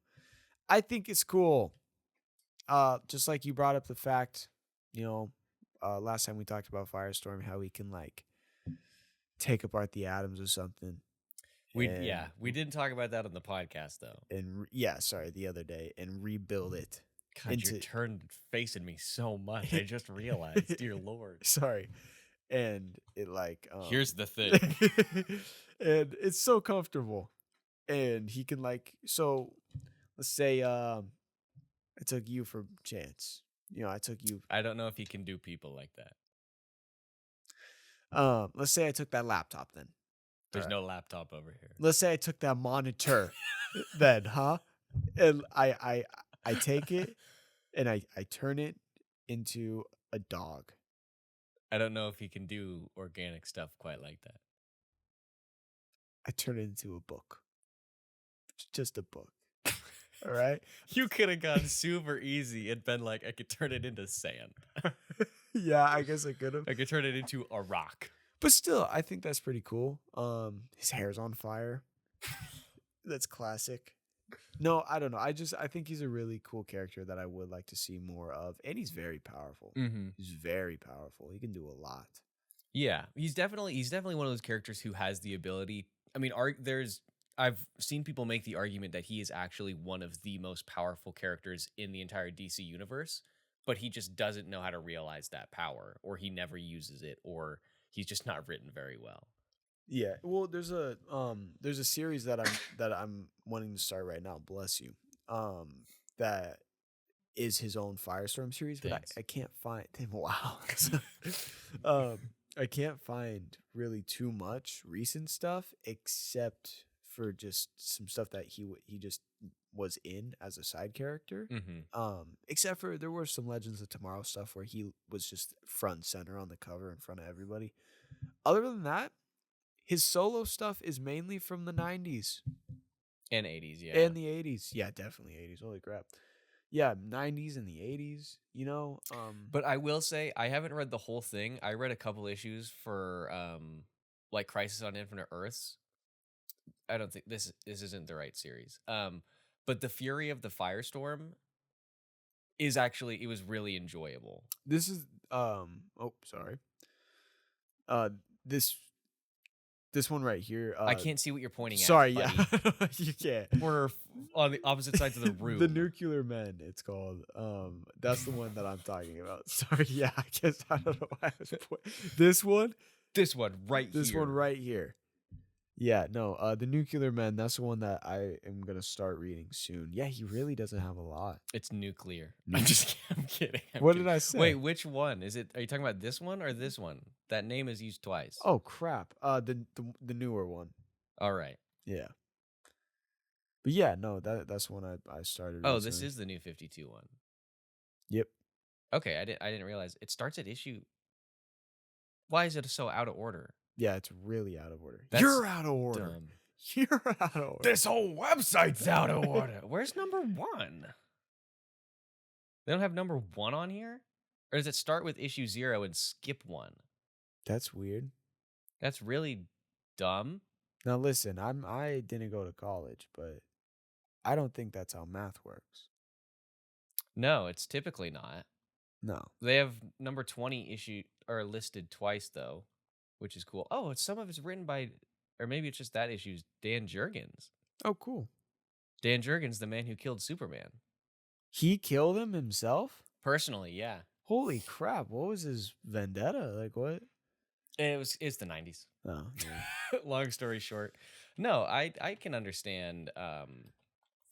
I think it's cool. Just like you brought up the fact, you know, last time we talked about Firestorm, how he can like take apart the atoms or something. we didn't talk about that on the podcast though. And the other day and rebuild it. God, you're turned facing me so much. I just realized, dear Lord. Sorry. And it like here's the thing. And it's so comfortable. And he can like, so let's say I took you for chance. You know, I took you. I don't know if he can do people like that. Let's say I took that laptop then. There's no laptop over here. Let's say I took that monitor then, huh? And I take it and I turn it into a dog. I don't know if he can do organic stuff quite like that. I turn it into a book. Just a book. All right? You could have gone super easy and been like, I could turn it into sand. Yeah, I guess I could have. I could turn it into a rock. But still, I think that's pretty cool. His hair's on fire. That's classic. No, I don't know. I think he's a really cool character that I would like to see more of. And he's very powerful. Mm-hmm. He's very powerful. He can do a lot. Yeah, he's definitely one of those characters who has the ability. I mean, I've seen people make the argument that he is actually one of the most powerful characters in the entire DC universe, but he just doesn't know how to realize that power, or he never uses it, or he's just not written very well. Yeah, well, there's a series that I'm wanting to start right now. Bless you. That is his own Firestorm series, but I can't find him. Wow. I can't find really too much recent stuff except for just some stuff that he just was in as a side character. Mm-hmm. Except for there were some Legends of Tomorrow stuff where he was just front and center on the cover in front of everybody. Other than that, his solo stuff is mainly from the 90s. And 80s, yeah. And the 80s. Yeah, definitely 80s. Holy crap. Yeah, 90s and the 80s, you know. But I will say, I haven't read the whole thing. I read a couple issues for like Crisis on Infinite Earths. I don't think this isn't the right series. But the Fury of the Firestorm is actually, it was really enjoyable. This is sorry. This one right here. I can't see what you're pointing at. Sorry, yeah. You can't. We're on the opposite sides of the room. The Nuclear Men, it's called. That's the one that I'm talking about. Sorry, yeah, I guess I don't know why I was This one right here. This one right here. Yeah, no, the Nuclear Men, that's the one that I am going to start reading soon. Yeah, he really doesn't have a lot. It's nuclear. No. I'm kidding. Did I say? Wait, which one? Are you talking about this one or this one? That name is used twice. Oh, crap. The newer one. All right. Yeah. But yeah, no, that's one I started. Oh, this is the New 52 one. Yep. Okay, I didn't realize. It starts at issue. Why is it so out of order? Yeah, it's really out of order. You're out of order. Dumb. You're out of order. This whole website's out of order. Where's number 1? They don't have number 1 on here? Or does it start with issue 0 and skip 1? That's weird. That's really dumb. Now listen, I didn't go to college, but I don't think that's how math works. No, it's typically not. No. They have number 20 issue or listed twice though, which is cool. Oh, some of it's written by, or maybe it's just that issue's Dan Jurgens. Oh, cool. Dan Jurgens, the man who killed Superman. He killed him himself? Personally, yeah. Holy crap! What was his vendetta? Like what? It's the 90s. Oh, yeah. Long story short, no, I can understand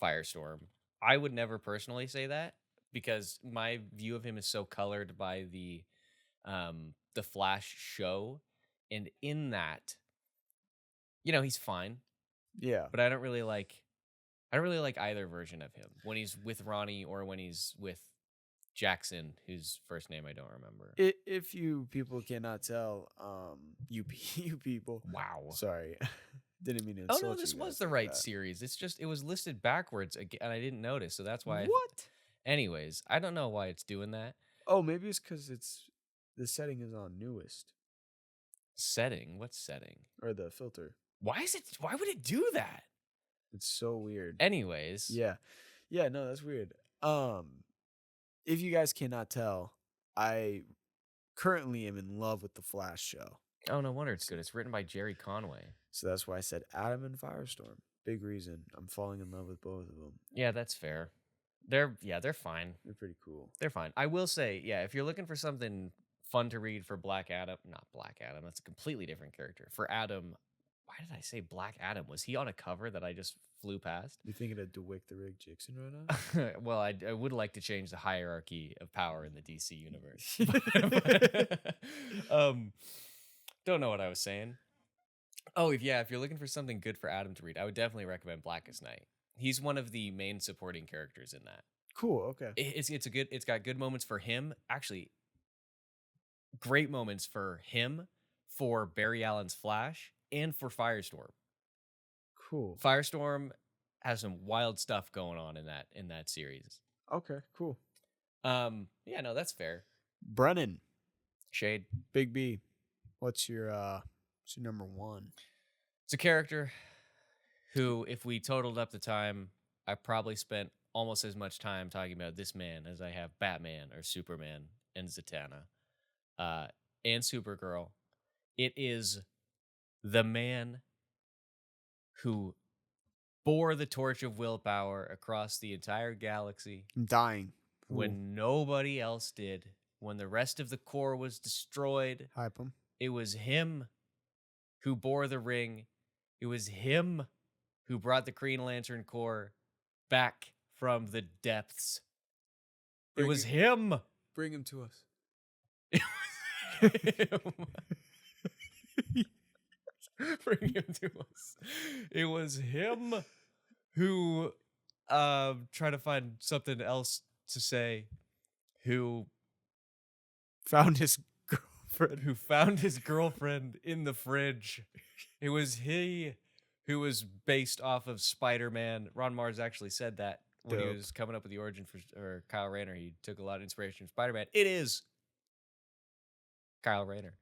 Firestorm. I would never personally say that because my view of him is so colored by the Flash show, and in that, you know, he's fine. Yeah. but I don't really like either version of him when he's with Ronnie or when he's with Jackson, whose first name I don't remember. If you people cannot tell, you people, Wow. sorry, didn't mean to Oh no, insult this you was guys the like right that. series. It's just it was listed backwards again, and I didn't notice, so that's why. What? Anyways, I don't know why it's doing that. Oh, maybe it's because the setting is on newest Setting? What setting? or the filter. Why is it? Why would it do that? It's so weird. Anyways, Yeah, yeah, no, that's weird. Um, if you guys cannot tell, I currently am in love with the Flash show. oh no wonder it's good. It's written by Jerry Conway. So that's why I said Adam and Firestorm. Big reason. I'm falling in love with both of them. Yeah, that's fair. They're fine. They're pretty cool. They're fine. I will say, yeah, if you're looking for something fun to read for Black Adam, not Black Adam, that's a completely different character. For Adam, why did I say Black Adam? Was he on a cover that I just flew past? You thinking of DeWick the Rig Jixon right now? Well, I would like to change the hierarchy of power in the DC universe. Don't know what I was saying. Oh, if you're looking for something good for Adam to read, I would definitely recommend Blackest Night. He's one of the main supporting characters in that. Cool. Okay. It's got good moments for him. Actually, great moments for him, for Barry Allen's Flash, and for Firestorm. Cool. Firestorm has some wild stuff going on in that series. Okay. Cool. Yeah, no, that's fair. Brennan, Shayde. Big B. What's your number one? It's a character who, if we totaled up the time, I probably spent almost as much time talking about this man as I have Batman or Superman and Zatanna, and Supergirl. It is the man who bore the torch of willpower across the entire galaxy I'm dying. Ooh. when nobody else did, when the rest of the core was destroyed. Hype him. It was him who bore the ring. It was him who brought the Green Lantern Corps back from the depths. It was him. Bring him to us. Bring him to us. It was him who tried to find something else to say, who Found his girlfriend. who found his girlfriend in the fridge. It was he who was based off of Spider-Man. Ron Mars actually said that when he Dope. was coming up with the origin for Kyle Rayner. He took a lot of inspiration from Spider-Man. It is Kyle Rayner.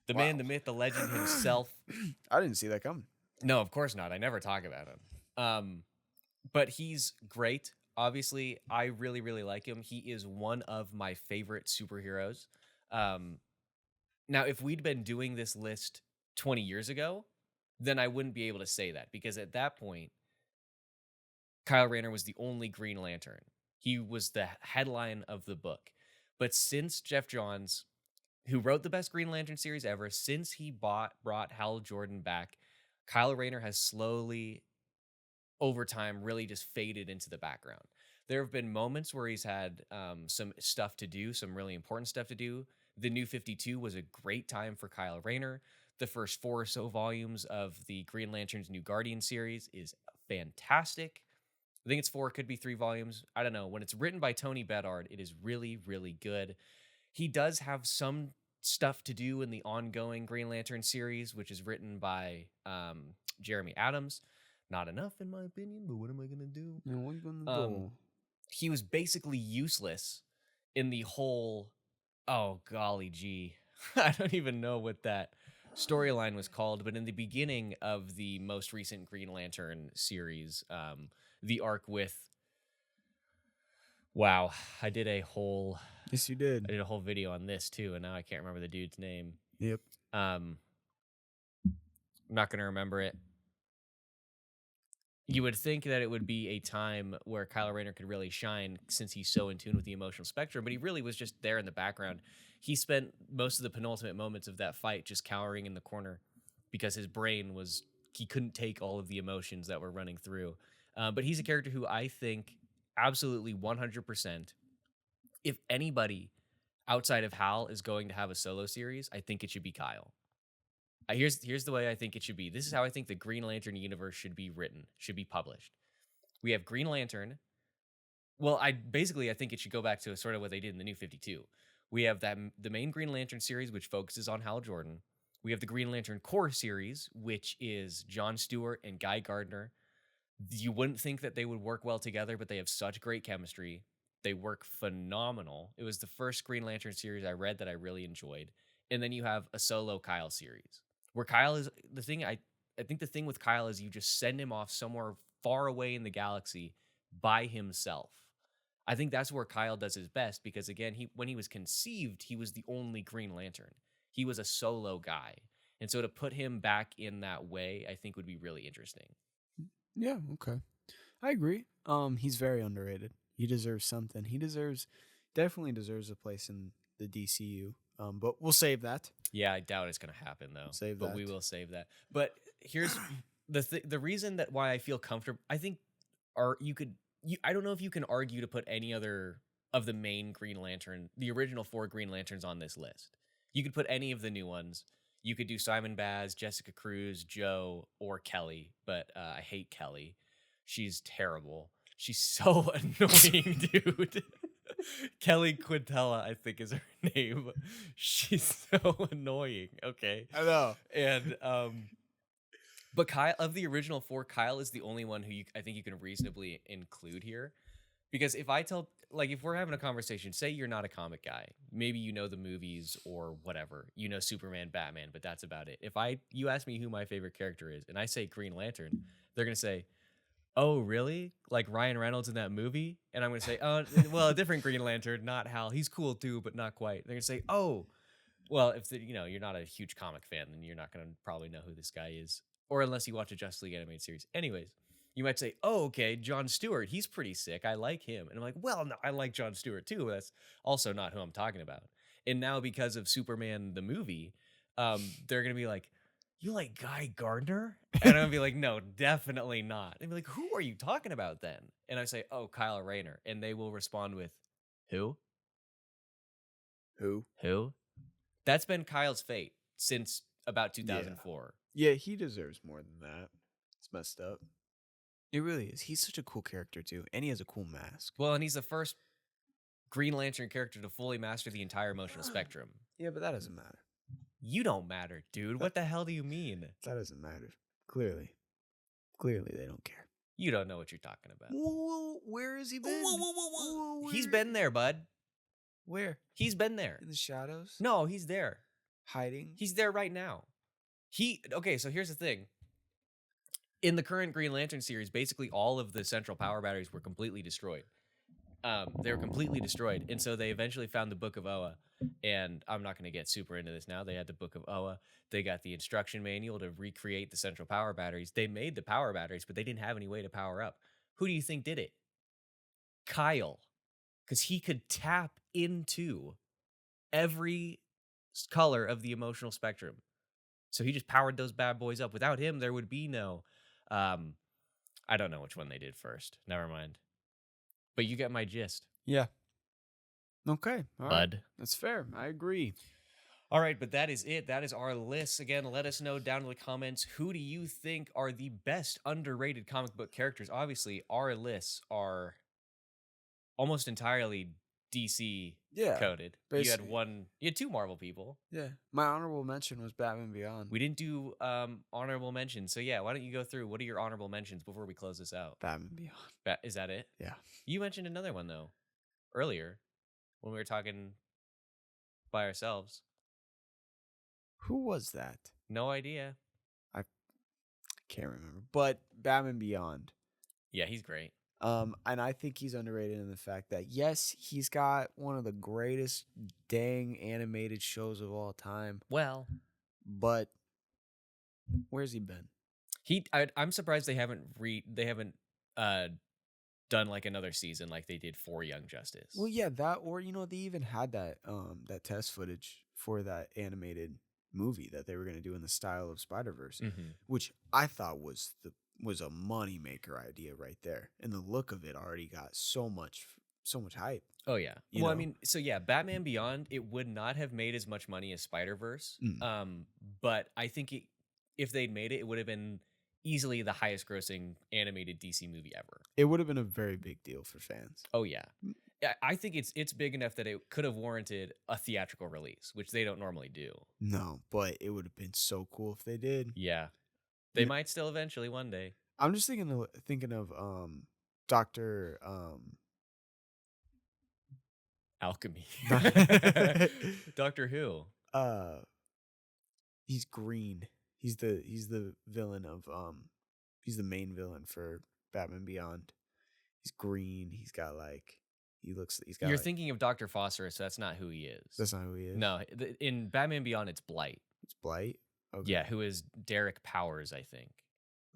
The Wow. man, the myth, the legend himself. I didn't see that coming. No, of course not. I never talk about him. But he's great. Obviously, I really, really like him. He is one of my favorite superheroes. Now, if we'd been doing this list 20 years ago, then I wouldn't be able to say that, because at that point, Kyle Rayner was the only Green Lantern. He was the headline of the book. But since Jeff Johns, who wrote the best Green Lantern series ever, since he brought Hal Jordan back, Kyle Rayner has slowly, over time, really just faded into the background. There have been moments where he's had some stuff to do, some really important stuff to do. The New 52 was a great time for Kyle Rayner. The first 4 or so volumes of the Green Lantern's New Guardian series is fantastic. I think it's 4, could be 3 volumes. I don't know. When it's written by Tony Bedard, it is really, really good. He does have some stuff to do in the ongoing Green Lantern series, which is written by Jeremy Adams. Not enough, in my opinion, but what am I going to do? What are you gonna do? He was basically useless in the whole, oh, golly gee. I don't even know what that storyline was called, but in the beginning of the most recent Green Lantern series, the arc with, wow, I did a whole Yes, you did. video on this too, and now I can't remember the dude's name. Yep. I'm not going to remember it. You would think that it would be a time where Kyle Rayner could really shine, since he's so in tune with the emotional spectrum, but he really was just there in the background. He spent most of the penultimate moments of that fight just cowering in the corner because his brain he couldn't take all of the emotions that were running through. But he's a character who I think absolutely 100%, if anybody outside of Hal is going to have a solo series, I think it should be Kyle. Here's the way I think it should be. This is how I think the Green Lantern universe should be written, should be published. We have Green Lantern. Well, I think it should go back to sort of what they did in the New 52. We have the main Green Lantern series, which focuses on Hal Jordan. We have the Green Lantern Core series, which is Jon Stewart and Guy Gardner. You wouldn't think that they would work well together, but they have such great chemistry. They work phenomenal. It was the first Green Lantern series I read that I really enjoyed. And then you have a solo Kyle series, where Kyle is the thing. I think the thing with Kyle is you just send him off somewhere far away in the galaxy by himself. I think that's where Kyle does his best because, again, when he was conceived, he was the only Green Lantern. He was a solo guy. And so to put him back in that way, I think would be really interesting. Yeah, okay. I agree. He's very underrated. He deserves something. Definitely deserves a place in the DCU. But we'll save that. Yeah, I doubt it's going to happen though. But we will save that. But here's the reason that why I feel comfortable. I think I don't know if you can argue to put any other of the main Green Lantern, the original 4 Green Lanterns on this list. You could put any of the new ones. You could do Simon Baz, Jessica Cruz, Joe, or Kelly, but I hate Kelly. She's terrible. She's so annoying, dude. Kelly Quintella, I think is her name. She's so annoying. Okay. I know. And but Kyle, of the original 4, Kyle is the only one who I think you can reasonably include here. Because if we're having a conversation, say you're not a comic guy, maybe you know the movies or whatever, you know Superman, Batman, but that's about it. If you ask me who my favorite character is, and I say Green Lantern, they're gonna say, "Oh, really? Like Ryan Reynolds in that movie?" And I'm gonna say, "Oh, well, a different Green Lantern, not Hal. He's cool too, but not quite." They're gonna say, "Oh, well, if you're not a huge comic fan, then you're not gonna probably know who this guy is, or unless you watch a Justice League animated series." Anyways. You might say, "Oh, okay, Jon Stewart, he's pretty sick. I like him." And I'm like, "Well, no, I like Jon Stewart too. But that's also not who I'm talking about." And now because of Superman the movie, they're gonna be like, "You like Guy Gardner?" And I'm gonna be like, "No, definitely not." And be like, "Who are you talking about then?" And I say, "Oh, Kyle Rayner," and they will respond with, "Who? Who? Who?" That's been Kyle's fate since about 2004. Yeah, he deserves more than that. It's messed up. It really is. He's such a cool character, too. And he has a cool mask. Well, and he's the first Green Lantern character to fully master the entire emotional spectrum. Yeah, but that doesn't matter. You don't matter, dude. What the hell do you mean? That doesn't matter. Clearly, they don't care. You don't know what you're talking about. Whoa, where has he been? Whoa. He's been there, bud. Where? He's been there. In the shadows? No, he's there. Hiding? He's there right now. Okay, so here's the thing. In the current Green Lantern series, basically all of the central power batteries were completely destroyed. They were completely destroyed. And so they eventually found the Book of Oa. And I'm not going to get super into this now. They had the Book of Oa. They got the instruction manual to recreate the central power batteries. They made the power batteries, but they didn't have any way to power up. Who do you think did it? Kyle. Because he could tap into every color of the emotional spectrum. So he just powered those bad boys up. Without him, there would be no... I don't know which one they did first. Never mind. But you get my gist. Yeah. Okay. All Bud. Right. That's fair. I agree. All right, but that is it. That is our list. Again, let us know down in the comments, who do you think are the best underrated comic book characters? Obviously, our lists are almost entirely DC coded. Basically. You had 2 Marvel people. Yeah. My honorable mention was Batman Beyond. We didn't do honorable mentions. So yeah, why don't you go through what are your honorable mentions before we close this out? Batman Beyond. Is that it? Yeah. You mentioned another one though earlier when we were talking by ourselves. Who was that? No idea. I can't remember. But Batman Beyond. Yeah, he's great. And I think he's underrated in the fact that, yes, he's got one of the greatest dang animated shows of all time. Well, but where's he been? I'm surprised they haven't done like another season like they did for Young Justice. Well, yeah, that, or they even had that that test footage for that animated movie that they were going to do in the style of Spider-Verse, which I thought was a moneymaker idea right there. And the look of it already got so much so much hype. Oh yeah. You Well, I know, mean, so yeah, Batman Beyond, it would not have made as much money as Spider-Verse. Mm. But I think if they'd made it, it would have been easily the highest grossing animated DC movie ever. It would have been a very big deal for fans. Oh yeah. Mm. I think it's big enough that it could have warranted a theatrical release, which they don't normally do. No, but it would have been so cool if they did. Yeah. They Yeah. might still eventually one day. I'm just thinking of Doctor Alchemy. Doctor Who. He's green. He's the villain of he's the main villain for Batman Beyond. He's green. He's got You're like, thinking of Dr. Phosphorus, so that's not who he is. that's not who he is. No, in Batman Beyond, it's Blight. It's Blight. Okay. Yeah, who is Derek Powers, I think.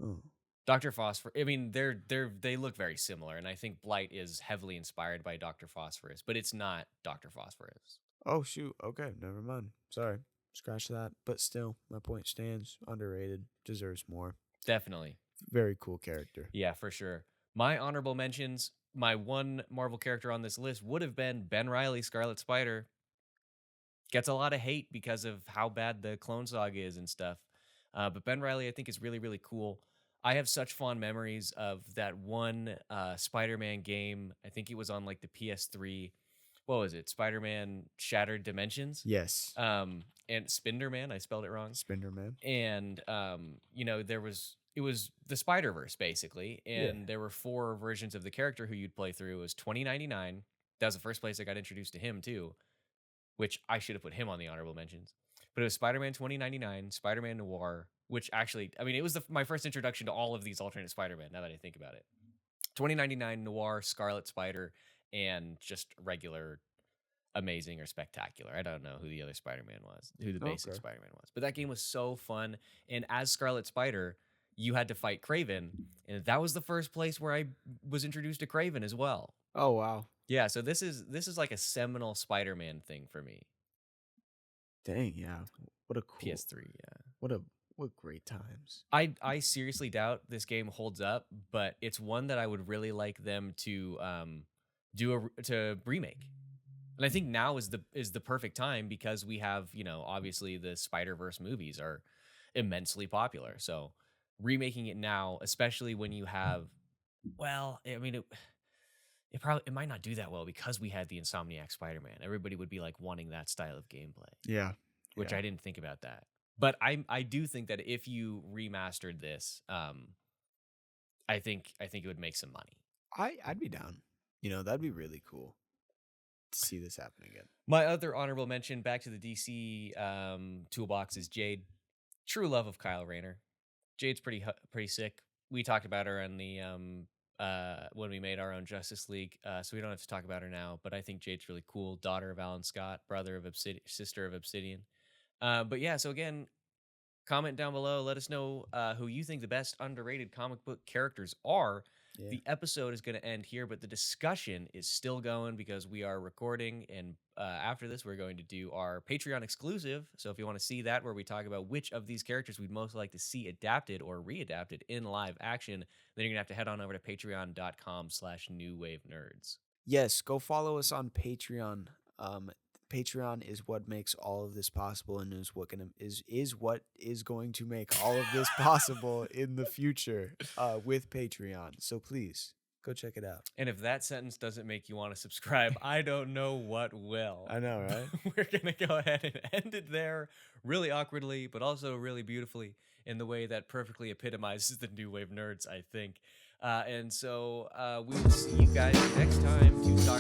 Oh. Dr. Phosphorus. I mean, they look very similar, and I think Blight is heavily inspired by Dr. Phosphorus, but it's not Dr. Phosphorus. Oh shoot. Okay, never mind. Sorry. Scratch that. But still, my point stands. Underrated. Deserves more. Definitely. Very cool character. Yeah, for sure. My honorable mentions, my one Marvel character on this list would have been Ben Reilly, Scarlet Spider. Gets a lot of hate because of how bad the Clone Saga is and stuff. But Ben Reilly, I think, is really, really cool. I have such fond memories of that one Spider-Man game. I think it was on like the PS3. What was it? Spider-Man Shattered Dimensions? Yes. And Spinderman, I spelled it wrong. Spinderman. And it was the Spider-Verse basically, and Yeah. there were 4 versions of the character who you'd play through. It was 2099. That was the first place I got introduced to him too, which I should have put him on the honorable mentions. But it was Spider-Man 2099, Spider-Man Noir, which actually, I mean, it was my first introduction to all of these alternate Spider-Man, now that I think about it. 2099, Noir, Scarlet Spider, and just regular Amazing or Spectacular. I don't know who the other Spider-Man was, who the basic Spider-Man was. But that game was so fun. And as Scarlet Spider, you had to fight Kraven. And that was the first place where I was introduced to Kraven as well. Oh wow. Yeah, so this is like a seminal Spider-Man thing for me. Dang, yeah. What a cool PS3, yeah. What great times. I seriously doubt this game holds up, but it's one that I would really like them to to remake. And I think now is the perfect time because we have, obviously the Spider-Verse movies are immensely popular. So remaking it now, especially when you have, well, I mean, it might not do that well because we had the Insomniac Spider-Man. Everybody would be like wanting that style of gameplay. Yeah. Which I didn't think about that. But I do think that if you remastered this, I think it would make some money. I'd be down. That'd be really cool to see this happen again. My other honorable mention back to the DC toolbox is Jade. True love of Kyle Rayner. Jade's pretty sick. We talked about her in the when we made our own Justice League, so we don't have to talk about her now. But I think Jade's really cool. Daughter of Alan Scott, sister of Obsidian. But yeah, so again, comment down below. Let us know who you think the best underrated comic book characters are. Yeah. The episode is going to end here, but the discussion is still going because we are recording. And after this, we're going to do our Patreon exclusive. So if you want to see that, where we talk about which of these characters we'd most like to see adapted or readapted in live action, then you're going to have to head on over to patreon.com/newwavenerds. Yes, go follow us on Patreon. Patreon is what makes all of this possible and is what is going to make all of this possible in the future with Patreon. So please go check it out. And if that sentence doesn't make you want to subscribe, I don't know what will. I know, right? We're going to go ahead and end it there really awkwardly, but also really beautifully in the way that perfectly epitomizes the New Wave Nerds, I think. And so we will see you guys next time to talk